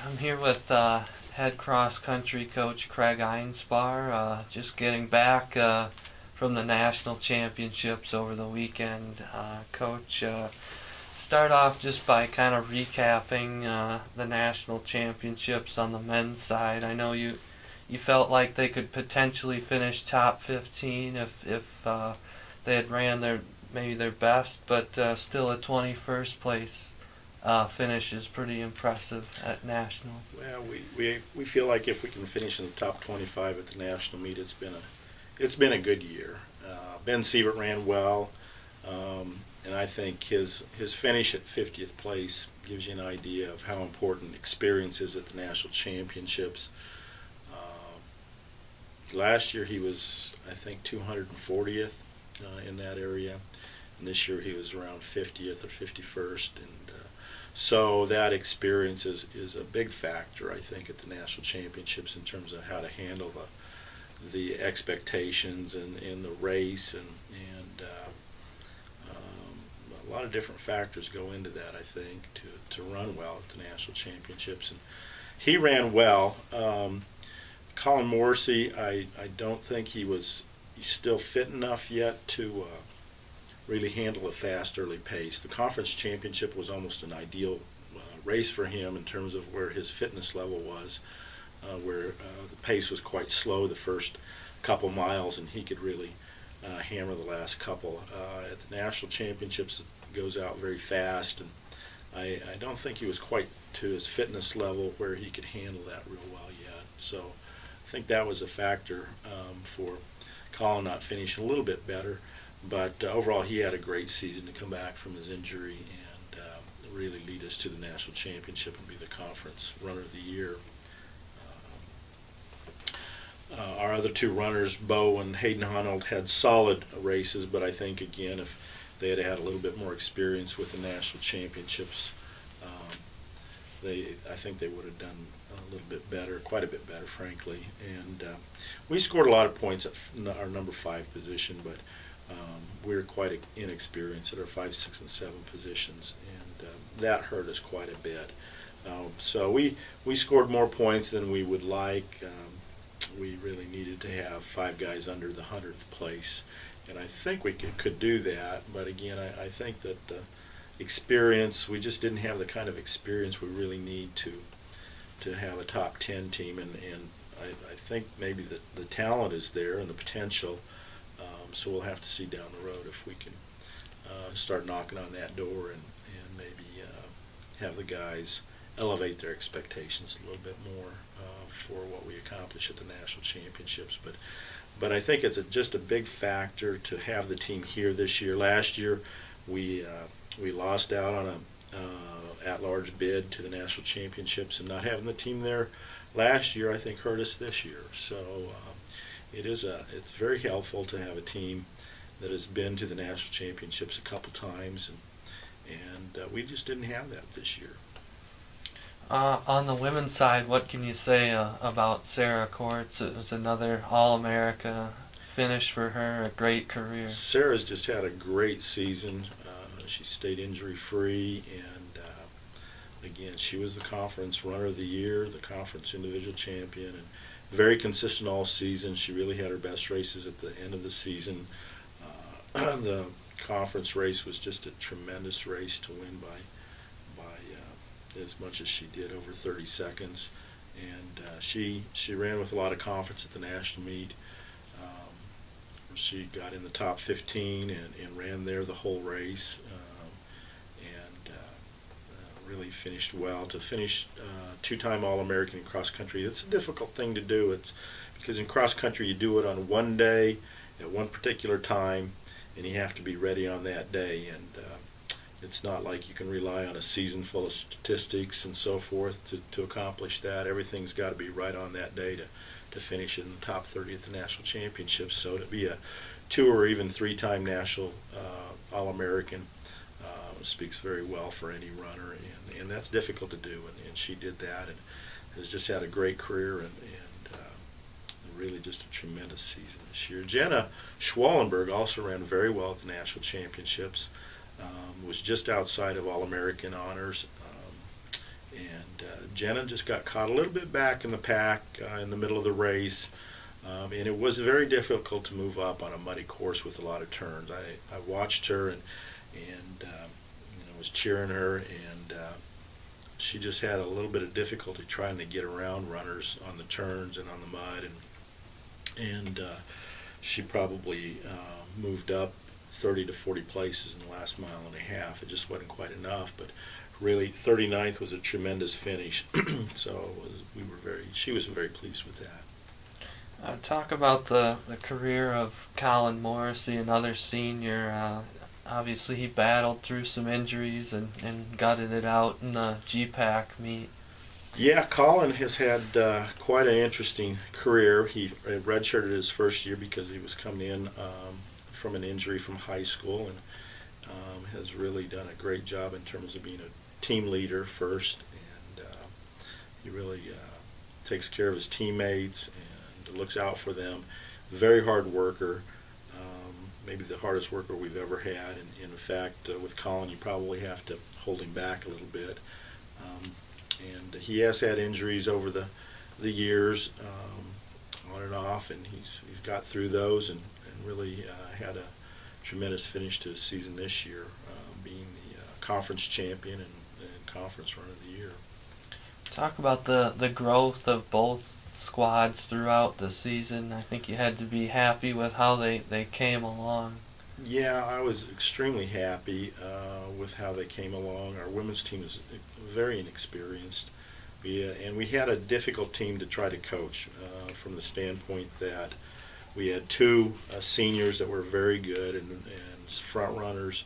I'm here with head cross country coach Kregg Einspahr, just getting back from the national championships over the weekend. Coach, start off just by kind of recapping the national championships on the men's side. I know you felt like they could potentially finish top 15 if they had ran maybe their best, but still a 21st place finish is pretty impressive at nationals. Well, we feel like if we can finish in the top 25 at the national meet, it's been a good year. Ben Sievert ran well, and I think his finish at 50th place gives you an idea of how important experience is at the national championships. Last year he was, I think, 240th in that area, and this year he was around 50th or 51st, and so that experience is a big factor, I think, at the national championships in terms of how to handle the expectations and in the race, and a lot of different factors go into that, I think, to run well at the national championships. And he ran well. Colin Morrissey, I don't think he's still fit enough yet to really handle a fast early pace. The conference championship was almost an ideal race for him in terms of where his fitness level was, where the pace was quite slow the first couple miles, and he could really hammer the last couple. At the national championships, it goes out very fast, and I don't think he was quite to his fitness level where he could handle that real well yet. So I think that was a factor for Colin not finishing a little bit better. But overall, he had a great season to come back from his injury and really lead us to the national championship and be the conference runner of the year. Our other two runners, Bo and Hayden Honnold, had solid races, but I think, again, if they had had a little bit more experience with the national championships, I think they would have done a little bit better, quite a bit better, frankly. And we scored a lot of points at our number 5 position, but we're quite inexperienced at our 5, 6, and 7 positions, and that hurt us quite a bit. So we scored more points than we would like. We really needed to have 5 guys under the 100th place, and I think we could do that. But again, I think that experience, we just didn't have the kind of experience we really need to have a top 10 team, and I think maybe the talent is there and the potential. So we'll have to see down the road if we can start knocking on that door and maybe have the guys elevate their expectations a little bit more for what we accomplish at the national championships. But I think it's just a big factor to have the team here this year. Last year we lost out on a at-large bid to the national championships, and not having the team there last year I think hurt us this year. So it's very helpful to have a team that has been to the national championships a couple times, and we just didn't have that this year. On the women's side, what can you say about Sarah Courts? It was another All-America finish for her, a great career. Sarah's just had a great season. She stayed injury-free, and again, she was the conference runner of the year, the conference individual champion, and very consistent all season. She really had her best races at the end of the season. The conference race was just a tremendous race to win by as much as she did, over 30 seconds. And she ran with a lot of confidence at the national meet. She got in the top 15 and ran there the whole race, and really finished well. To finish 2-time All-American in cross country, it's a difficult thing to do. It's because in cross country you do it on one day at one particular time, and you have to be ready on that day. And it's not like you can rely on a season full of statistics and so forth to accomplish that. Everything's got to be right on that day to finish in the top 30 at the national championships. So to be a 2 or even 3-time national All-American speaks very well for any runner, and that's difficult to do, and she did that and has just had a great career and really just a tremendous season this year. Jenna Schwallenberg also ran very well at the national championships, was just outside of All-American honors, And Jenna just got caught a little bit back in the pack in the middle of the race. And it was very difficult to move up on a muddy course with a lot of turns. I watched her and was cheering her, and she just had a little bit of difficulty trying to get around runners on the turns and on the mud, and she probably moved up 30 to 40 places in the last mile and a half. It just wasn't quite enough, but really 39th was a tremendous finish. So she was very pleased with that. Talk about the career of Colin Morrissey, another senior. Obviously, he battled through some injuries and gutted it out in the GPAC meet. Yeah, Colin has had quite an interesting career. He redshirted his first year because he was coming in from an injury from high school, and has really done a great job in terms of being a team leader first, and he really takes care of his teammates and looks out for them. Very hard worker, maybe the hardest worker we've ever had. And in fact, with Colin, you probably have to hold him back a little bit. And he has had injuries over the years, on and off, and he's got through those and really had a tremendous finish to his season this year, being the conference champion and conference run of the year. Talk about the growth of both squads throughout the season. I think you had to be happy with how they came along. Yeah, I was extremely happy with how they came along. Our women's team is very inexperienced, and we had a difficult team to try to coach from the standpoint that we had two seniors that were very good and front runners.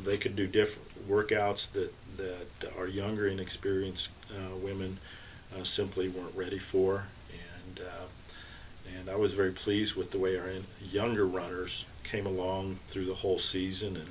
They could do different workouts that our younger, inexperienced women simply weren't ready for, and I was very pleased with the way our younger runners came along through the whole season and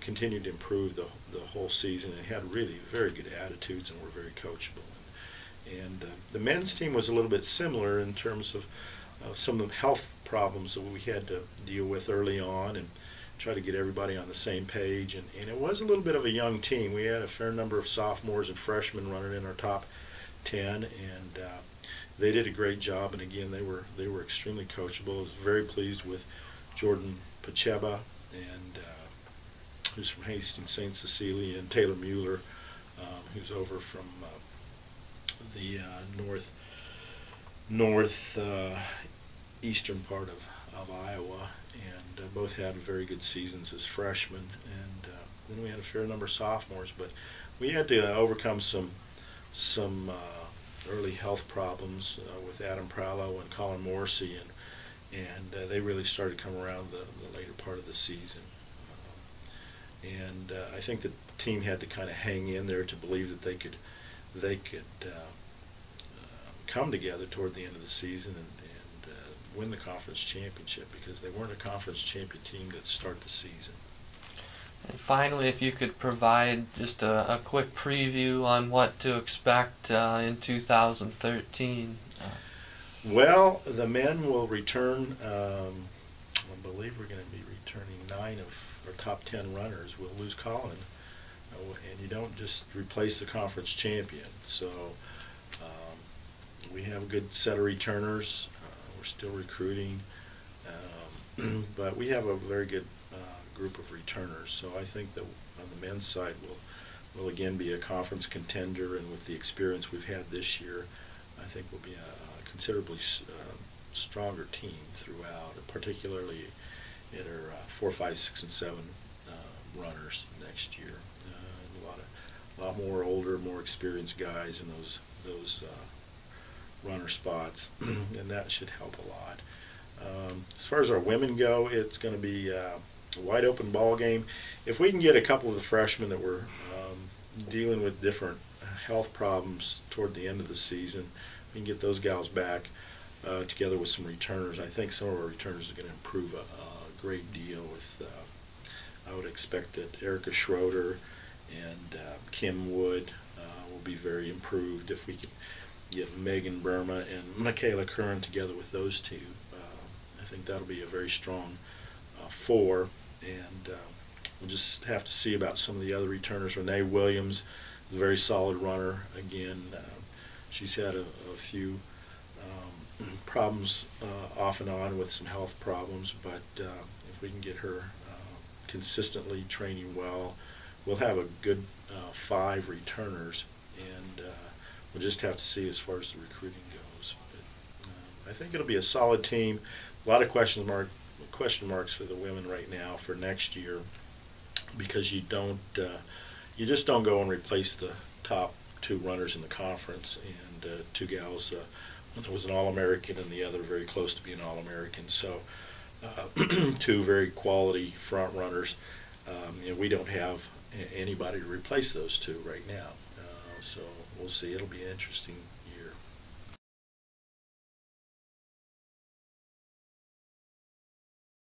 continued to improve the whole season, and had really very good attitudes and were very coachable. And the men's team was a little bit similar in terms of some of the health problems that we had to deal with early on, and try to get everybody on the same page. And it was a little bit of a young team. We had a fair number of sophomores and freshmen running in our top 10, and they did a great job. And again, they were extremely coachable. I was very pleased with Jordan Pacheba, and who's from Hastings St. Cecilia, and Taylor Mueller, who's over from the northeastern part of Iowa, and both had very good seasons as freshmen. And then we had a fair number of sophomores, but we had to overcome some early health problems with Adam Prallo and Colin Morrissey, and they really started to come around the later part of the season. And I think the team had to kind of hang in there to believe that they could come together toward the end of the season and win the conference championship, because they weren't a conference champion team to start the season. And finally, if you could provide just a quick preview on what to expect in 2013. Well, the men will return. I believe we're going to be returning 9 of our top 10 runners. We'll lose Colin, and you don't just replace the conference champion. So we have a good set of returners. We're still recruiting, but we have a very good group of returners. So I think that on the men's side, we'll again be a conference contender, and with the experience we've had this year, I think we'll be a considerably stronger team throughout, particularly in our 4, 5, 6, and 7 runners next year. A lot more older, more experienced guys in those runner spots, and that should help a lot. As far as our women go, it's going to be a wide open ball game. If we can get a couple of the freshmen that were dealing with different health problems toward the end of the season, we can get those gals back together with some returners. I think some of our returners are going to improve a great deal. I would expect that Erica Schroeder and Kim Wood will be very improved if we can get Megan Burma and Michaela Curran together with those two. I think that'll be a very strong 4, and we'll just have to see about some of the other returners. Renee Williams a very solid runner. Again, she's had a few problems off and on with some health problems, but if we can get her consistently training well, we'll have a good 5 returners, and we'll just have to see as far as the recruiting goes. But I think it'll be a solid team. A lot of question marks for the women right now for next year, because you just don't go and replace the top 2 runners in the conference, and 2 gals. One was an All-American and the other very close to being All-American. So 2 very quality front runners. We don't have anybody to replace those 2 right now. So we'll see. It'll be interesting